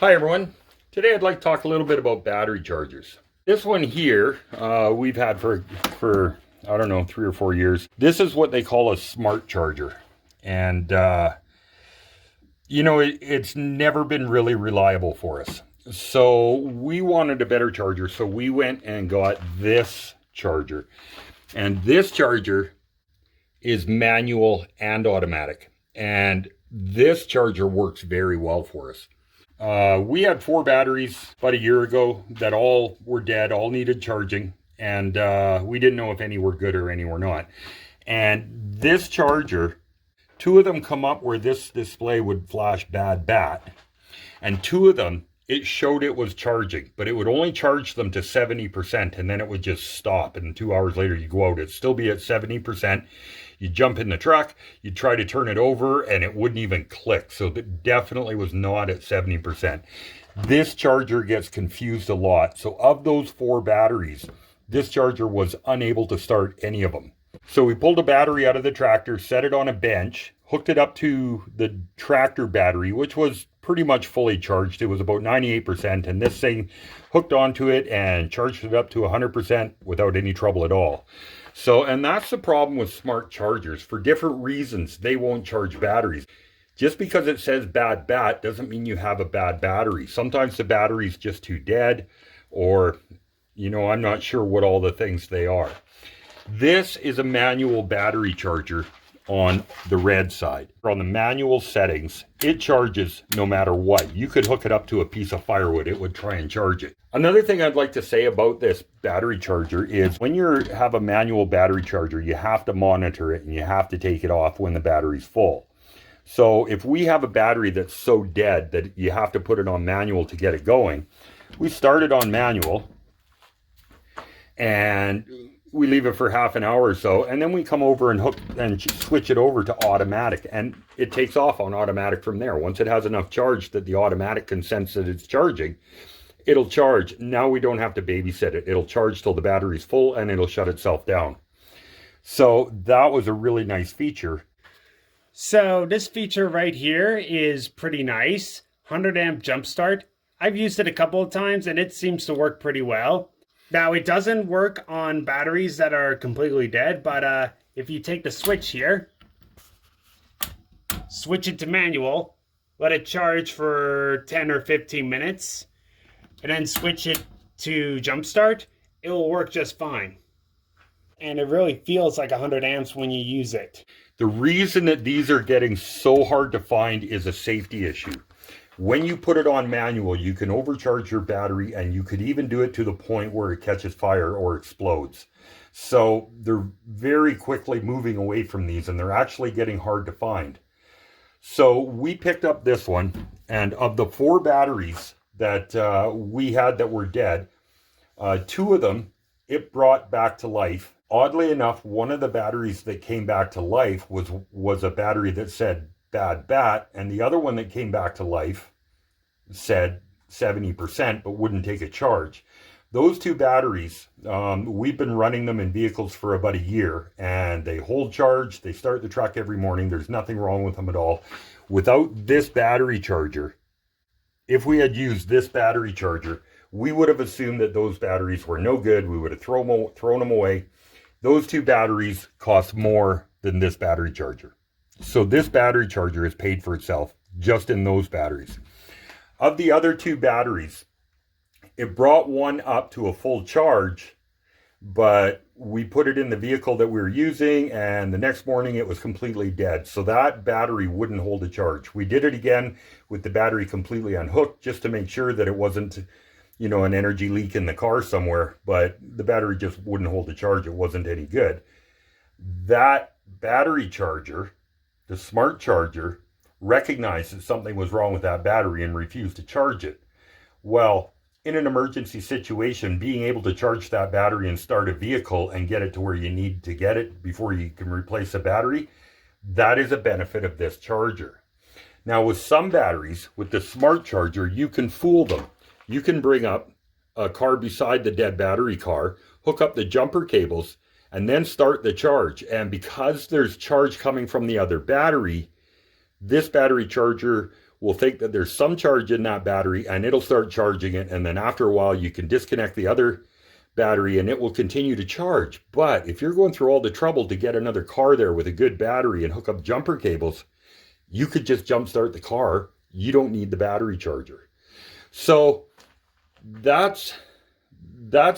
Hi everyone. Today I'd like to talk a little bit about battery chargers. This one here we've had for I don't know 3 or 4 years. This is what they call a smart charger, and it's never been really reliable for us. So we wanted a better charger, so we went and got this charger, and this charger is manual and automatic, and this charger works very well for us. We had 4 batteries about a year ago that all were dead, all needed charging, and we didn't know if any were good or any were not. And this charger, 2 of them come up where this display would flash bad bat, and 2 of them, it showed it was charging, but it would only charge them to 70%, and then it would just stop, and 2 hours later you go out, it'd still be at 70%. You jump in the truck, you try to turn it over, and it wouldn't even click. So that definitely was not at 70%. This charger gets confused a lot. So of those 4 batteries, this charger was unable to start any of them. So we pulled a battery out of the tractor, set it on a bench, hooked it up to the tractor battery, which was pretty much fully charged. It was about 98%, and this thing hooked onto it and charged it up to 100% without any trouble at all. So, and that's the problem with smart chargers. For different reasons, they won't charge batteries. Just because it says bad bat doesn't mean you have a bad battery. Sometimes the battery's just too dead, or, I'm not sure what all the things they are. This is a manual battery charger on the red side. On the manual settings, it charges no matter what. You could hook it up to a piece of firewood, it would try and charge it. Another thing I'd like to say about this battery charger is when you have a manual battery charger, you have to monitor it and you have to take it off when the battery's full. So if we have a battery that's so dead that you have to put it on manual to get it going, we start it on manual and we leave it for half an hour or so, and then we come over and hook and switch it over to automatic, and it takes off on automatic from there. Once it has enough charge that the automatic can sense that it's charging, it'll charge. Now we don't have to babysit it. It'll charge till the battery's full and it'll shut itself down. So that was a really nice feature. So this feature right here is pretty nice. 100 amp jump start. I've used it a couple of times and it seems to work pretty well. Now it doesn't work on batteries that are completely dead, but if you take the switch here, switch it to manual, let it charge for 10 or 15 minutes, and then switch it to jumpstart, it will work just fine. And it really feels like 100 amps when you use it. The reason that these are getting so hard to find is a safety issue. When you put it on manual, you can overcharge your battery, and you could even do it to the point where it catches fire or explodes. So they're very quickly moving away from these, and they're actually getting hard to find. So we picked up this one, and of the 4 batteries that we had that were dead, 2 of them it brought back to life. Oddly enough, one of the batteries that came back to life was a battery that said bad bat, and the other one that came back to life said 70% but wouldn't take a charge. Those 2 batteries, we've been running them in vehicles for about a year, and they hold charge, they start the truck every morning, there's nothing wrong with them at all. Without this battery charger, if we had used this battery charger, we would have assumed that those batteries were no good, we would have thrown them away. Those 2 batteries cost more than this battery charger. So this battery charger is paid for itself just in those batteries. Of the other 2 batteries, it brought one up to a full charge, but we put it in the vehicle that we were using, and the next morning it was completely dead. So that battery wouldn't hold a charge. We did it again with the battery completely unhooked just to make sure that it wasn't, an energy leak in the car somewhere, but the battery just wouldn't hold a charge. It wasn't any good. That battery charger, the smart charger, recognized that something was wrong with that battery and refused to charge it. Well, in an emergency situation, being able to charge that battery and start a vehicle and get it to where you need to get it before you can replace a battery, that is a benefit of this charger. Now, with some batteries, with the smart charger, you can fool them. You can bring up a car beside the dead battery car, hook up the jumper cables, and then start the charge. And because there's charge coming from the other battery, this battery charger will think that there's some charge in that battery and it'll start charging it. And then after a while, you can disconnect the other battery and it will continue to charge. But if you're going through all the trouble to get another car there with a good battery and hook up jumper cables, you could just jump start the car. You don't need the battery charger. So that's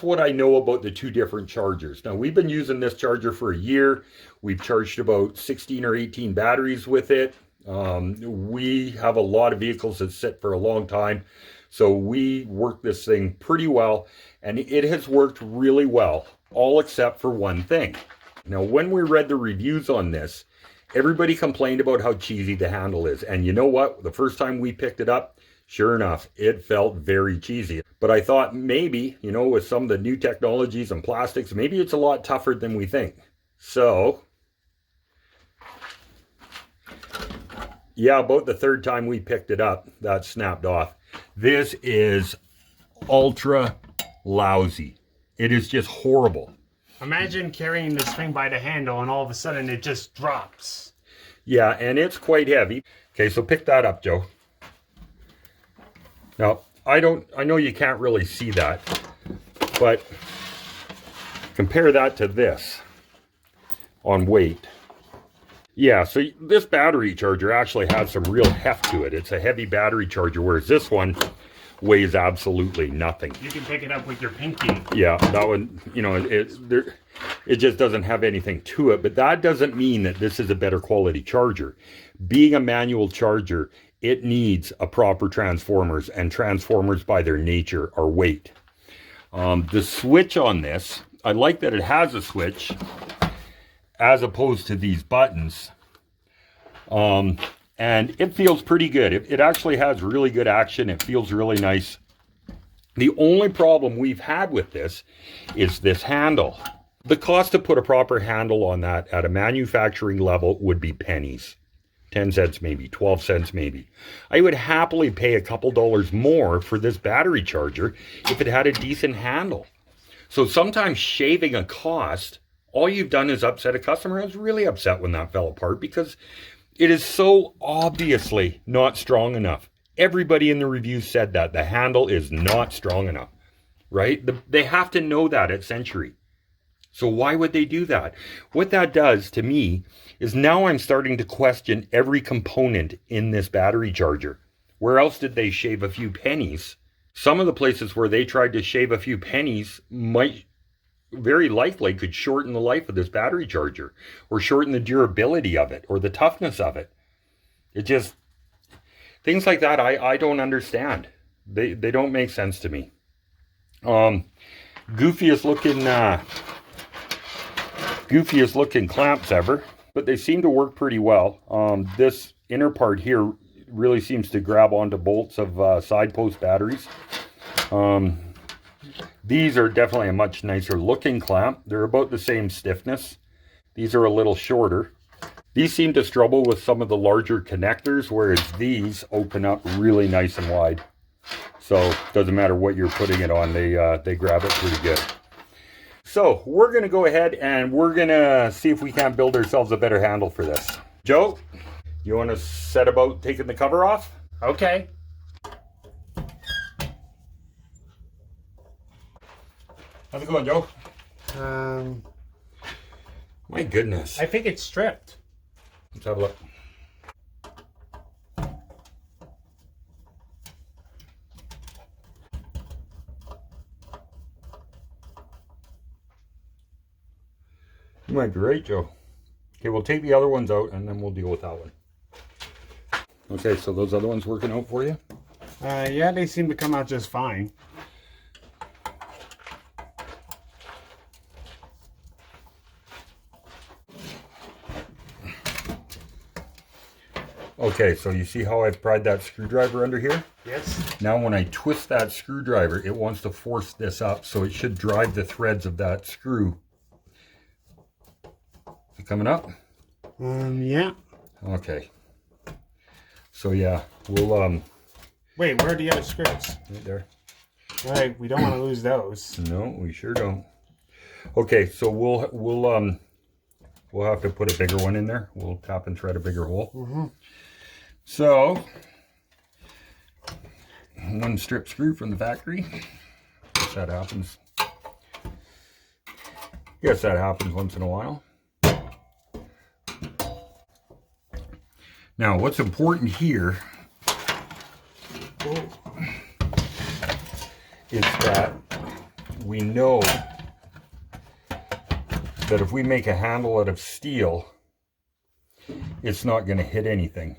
what I know about the two different chargers. Now, we've been using this charger for a year. We've charged about 16 or 18 batteries with it. We have a lot of vehicles that sit for a long time. So we work this thing pretty well, and it has worked really well, all except for one thing. Now, when we read the reviews on this, everybody complained about how cheesy the handle is. And you know what? The first time we picked it up, sure enough, it felt very cheesy. But I thought maybe, you know, with some of the new technologies and plastics, maybe it's a lot tougher than we think. So, yeah, about the third time we picked it up, that snapped off. This is ultra lousy. It is just horrible. Imagine carrying this thing by the handle and all of a sudden it just drops. Yeah, and it's quite heavy. Okay, so pick that up, Joe. Now, I know you can't really see that, but compare that to this on weight. Yeah, so this battery charger actually has some real heft to it. It's a heavy battery charger, whereas this one weighs absolutely nothing. You can pick it up with your pinky. Yeah, that one, you know, it just doesn't have anything to it. But that doesn't mean that this is a better quality charger. Being a manual charger, it needs a proper transformers, and transformers by their nature are weight. The switch on this, I like that it has a switch as opposed to these buttons. And it feels pretty good. It actually has really good action. It feels really nice. The only problem we've had with this is this handle. The cost to put a proper handle on that at a manufacturing level would be pennies. 10 cents maybe, 12 cents maybe. I would happily pay a couple dollars more for this battery charger if it had a decent handle. So sometimes shaving a cost, all you've done is upset a customer. I was really upset when that fell apart because it is so obviously not strong enough. Everybody in the reviews said that. The handle is not strong enough, right? They have to know that at Century. So why would they do that? What that does to me is now I'm starting to question every component in this battery charger. Where else did they shave a few pennies? Some of the places where they tried to shave a few pennies might very likely could shorten the life of this battery charger, or shorten the durability of it, or the toughness of it. It just, things like that I don't understand. They don't make sense to me. Goofiest looking clamps ever, but they seem to work pretty well. This inner part here really seems to grab onto bolts of side post batteries. These are definitely a much nicer looking clamp. They're about the same stiffness. These are a little shorter. These seem to struggle with some of the larger connectors, whereas these open up really nice and wide. So it doesn't matter what you're putting it on, they grab it pretty good. So we're going to go ahead and we're going to see if we can't build ourselves a better handle for this. Joe, you want to set about taking the cover off? Okay. How's it going, Joe? My goodness. I think it's stripped. Let's have a look. You might be right, Joe. Okay, we'll take the other ones out and then we'll deal with that one. Okay, so those other ones working out for you? Yeah, they seem to come out just fine. Okay, so you see how I've pried that screwdriver under here? Yes. Now when I twist that screwdriver, it wants to force this up, so it should drive the threads of that screw. Is it coming up? Yeah. Okay. So yeah, we'll Wait, where are the other screws? right there. All right, we don't want to lose those. No, we sure don't. Okay, so we'll have to put a bigger one in there. We'll tap and thread a bigger hole. Mm-hmm. So One strip screw from the factory. Guess that happens. Guess that happens once in a while. Now, what's important here is that we know that if we make a handle out of steel, it's not going to hit anything.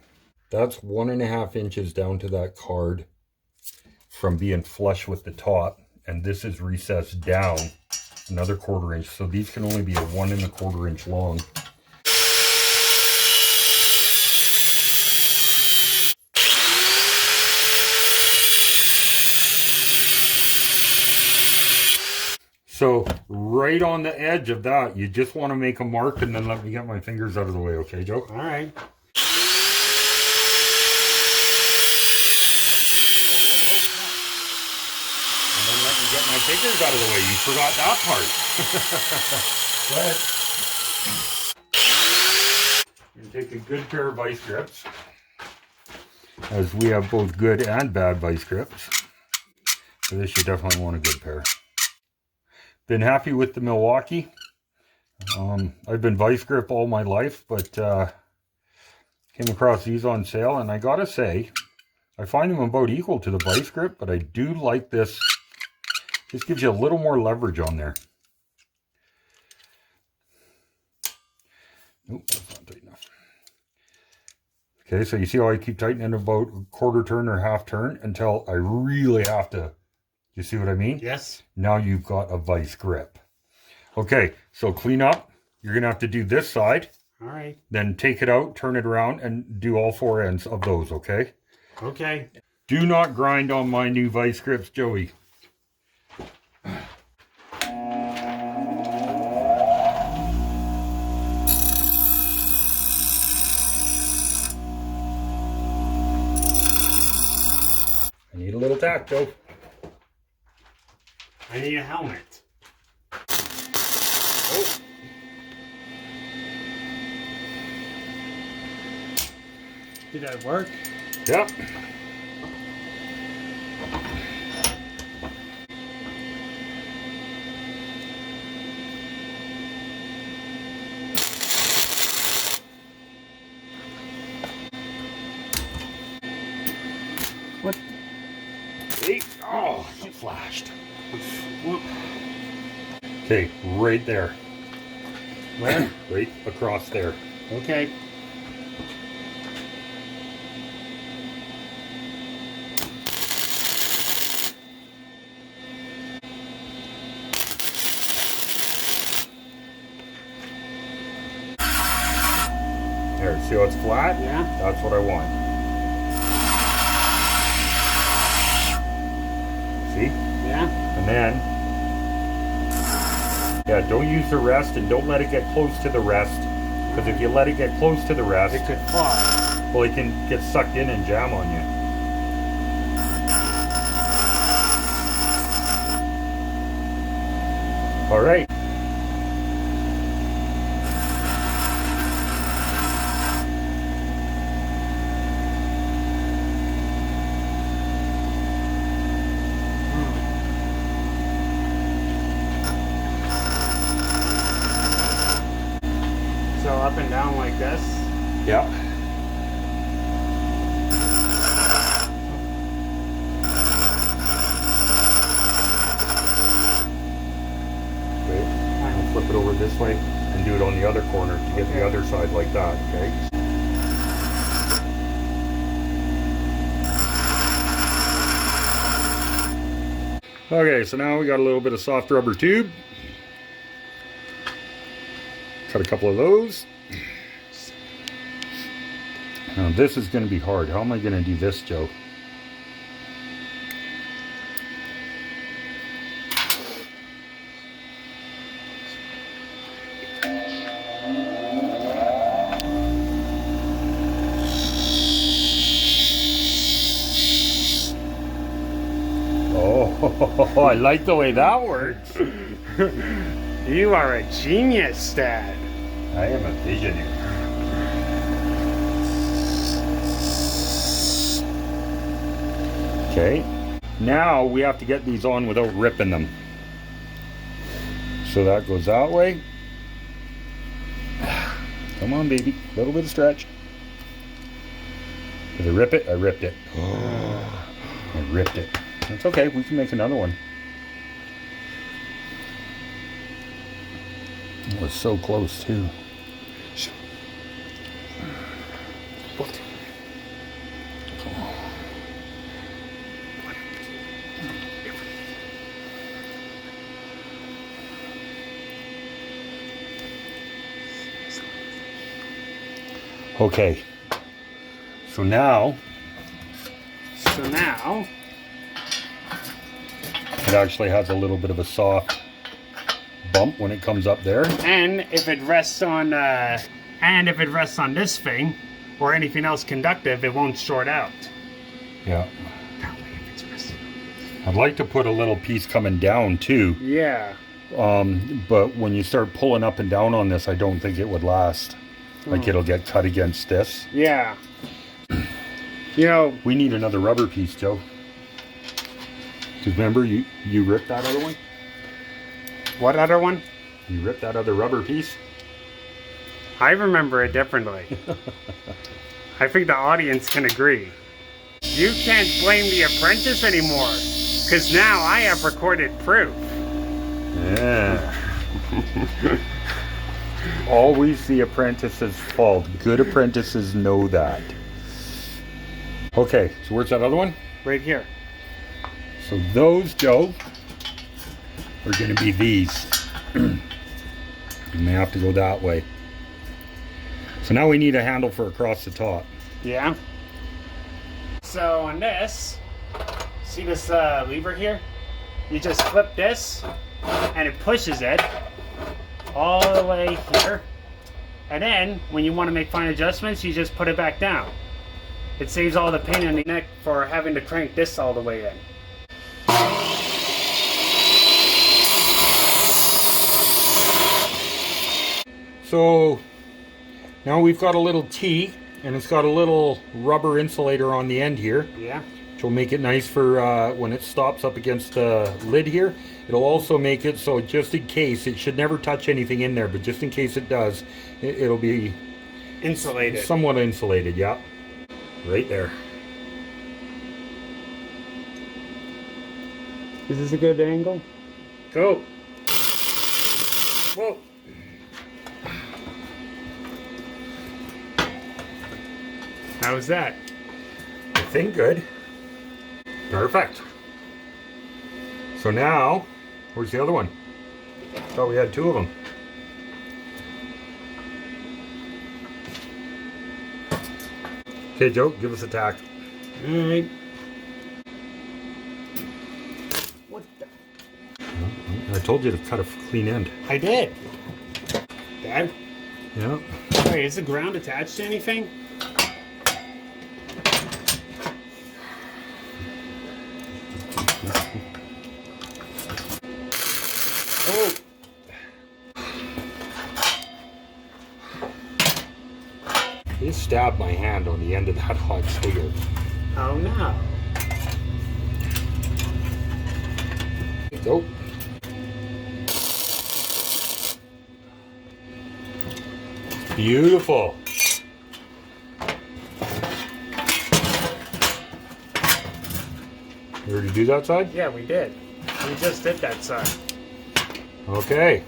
That's 1.5 inches down to that card from being flush with the top, and this is recessed down another 1/4 inch, so these can only be a 1 1/4 inch long. So right on the edge of that, you just want to make a mark, and then let me get my fingers out of the way, okay, Joe? All right. And then let me get my fingers out of the way. You forgot that part. Go ahead. And take a good pair of vice grips, as we have both good and bad vice grips. For this, you definitely want a good pair. Been happy with the Milwaukee. I've been vice grip all my life, but came across these on sale, and I gotta say, I find them about equal to the vice grip, but I do like this. Just gives you a little more leverage on there. Nope, that's not tight enough. Okay, so you see how I keep tightening about a 1/4 turn or 1/2 turn until I really have to. You see what I mean? Yes. Now you've got a vice grip. Okay, so clean up. You're going to have to do this side. All right. Then take it out, turn it around, and do all 4 ends of those, okay? Okay. Do not grind on my new vice grips, Joey. I need a little tack, Joe. I need a helmet. Oh. Did that work? Yep. What? See? Oh, he flashed. Okay, right there. Where? Right across there. Okay. There, see how it's flat? Yeah. That's what I want. See? Yeah. And then, yeah, don't use the rest and don't let it get close to the rest. Because if you let it get close to the rest, It could fly. well, it can get sucked in and jam on you. All right. So up and down like this. Yeah. Okay. I'll flip it over this way and do it on the other corner to get the other side like that, okay? Okay, so now we got a little bit of soft rubber tube. Cut a couple of those. Now this is going to be hard. How am I going to do this, Joe? Oh, I like the way that works. You are a genius, Dad. I am a visionary. Okay, now we have to get these on without ripping them. So that goes that way. Come on, baby, a little bit of stretch. Did I rip it? I ripped it. Oh, I ripped it. That's okay, we can make another one. It was so close too. Okay, so now it actually has a little bit of a soft bump when it comes up there. And if it rests on this thing or anything else conductive, it won't short out. Yeah. I'd like to put a little piece coming down too. Yeah. But when you start pulling up and down on this, I don't think it would last. Like it'll get cut against this. Yeah. You know, we need another rubber piece, Joe. Because remember, you ripped that other one? What other one? You ripped that other rubber piece? I remember it differently. I think the audience can agree. You can't blame The Apprentice anymore, because now I have recorded proof. Yeah. Always The Apprentice's fault. Good apprentices know that. Okay, so where's that other one? Right here. So those, Joe, are going to be these. You may have to go that way. So now we need a handle for across the top. Yeah. So on this, see this lever here? You just flip this, and it pushes it all the way here. And then, when you want to make fine adjustments, you just put it back down. It saves all the pain in the neck for having to crank this all the way in. So now we've got a little T, and it's got a little rubber insulator on the end here. Yeah. Which will make it nice for when it stops up against the lid here. It'll also make it so just in case, it should never touch anything in there, but just in case it does, it'll be insulated. Somewhat insulated, yeah. Right there. Is this a good angle? Go. Whoa. How was that? I think good. Perfect. So now, where's the other one? Thought we had two of them. Okay, Joe, give us a tack. Alright. What the? I told you to cut a clean end. I did. Dad? Yeah. Wait, is the ground attached to anything? Oh. You stabbed my hand on the end of that hot steel. Oh no. Go. Beautiful. You already do that side? Yeah, we did. We just did that side. Okay.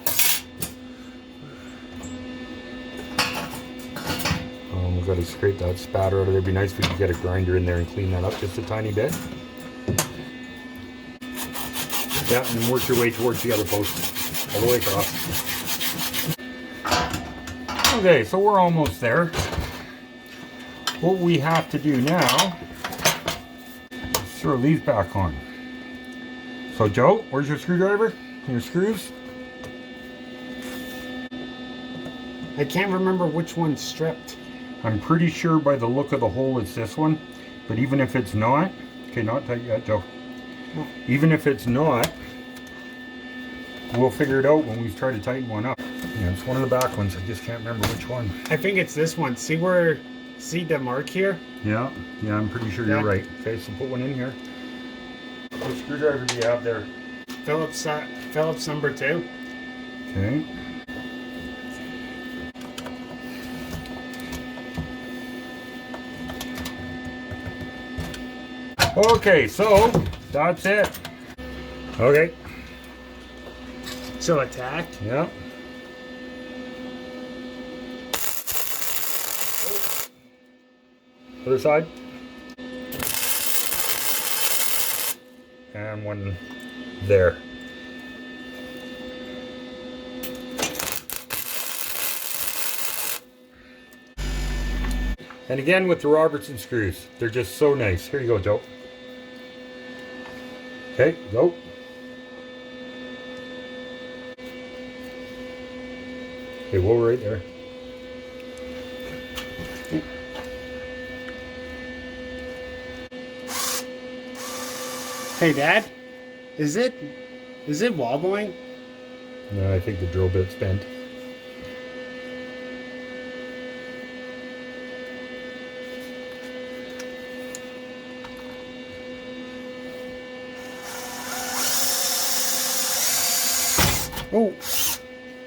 We've got to scrape that spatter out of there. It'd be nice if we could get a grinder in there and clean that up just a tiny bit. Yeah, and then work your way towards the other post. All the way across. Okay, so we're almost there. What we have to do now is throw these back on. So Joe, where's your screwdriver? Your screws? I can't remember which one's stripped. I'm pretty sure by the look of the hole it's this one, but even if it's not, okay, not tight yet, Joe. Even if it's not, we'll figure it out when we try to tighten one up. Yeah, it's one of the back ones, I just can't remember which one. I think it's this one. See the mark here? Yeah, I'm pretty sure you're right. Okay, so put one in here. screwdriver do you have there? Phillips number 2. Okay. Okay, so that's it. Okay. So attack. Yeah. Other side. And one there. And again with the Robertson screws. They're just so nice. Here you go, Joe. Okay, go. Okay, whoa, right there. Hey, Dad, is it wobbling? No, I think the drill bit's bent. Oh,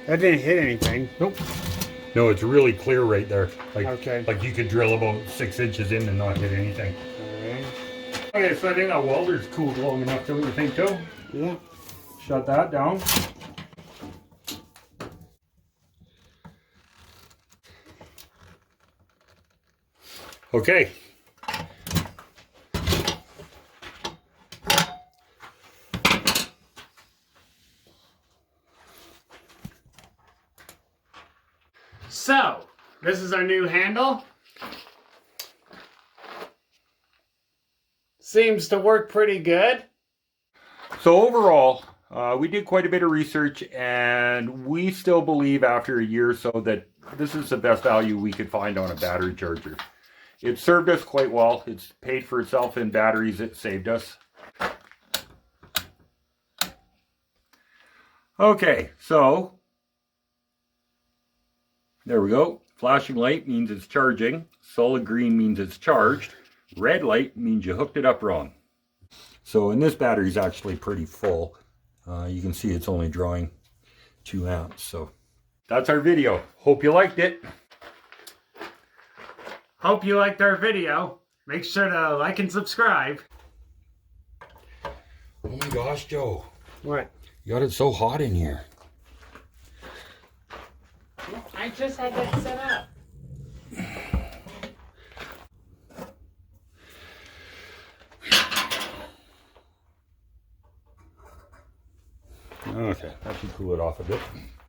that didn't hit anything. Nope. No, it's really clear right there. Like, Okay. like you could drill about 6 inches in and not hit anything. Alright. Okay, so I think that welder's cooled long enough, don't you think, Joe? Yeah. Shut that down. Okay. So, this is our new handle. Seems to work pretty good. So overall, we did quite a bit of research, and we still believe after a year or so that this is the best value we could find on a battery charger. It served us quite well. It's paid for itself in batteries. It saved us. Okay, so there we go. Flashing light means it's charging. Solid green means it's charged. Red light means you hooked it up wrong. So, and this battery is actually pretty full. You can see it's only drawing 2 amps. So that's our video. Hope you liked it. Hope you liked our video. Make sure to like and subscribe. Oh my gosh, Joe. What? You got it so hot in here. I just had that set up. Okay, that should cool it off a bit.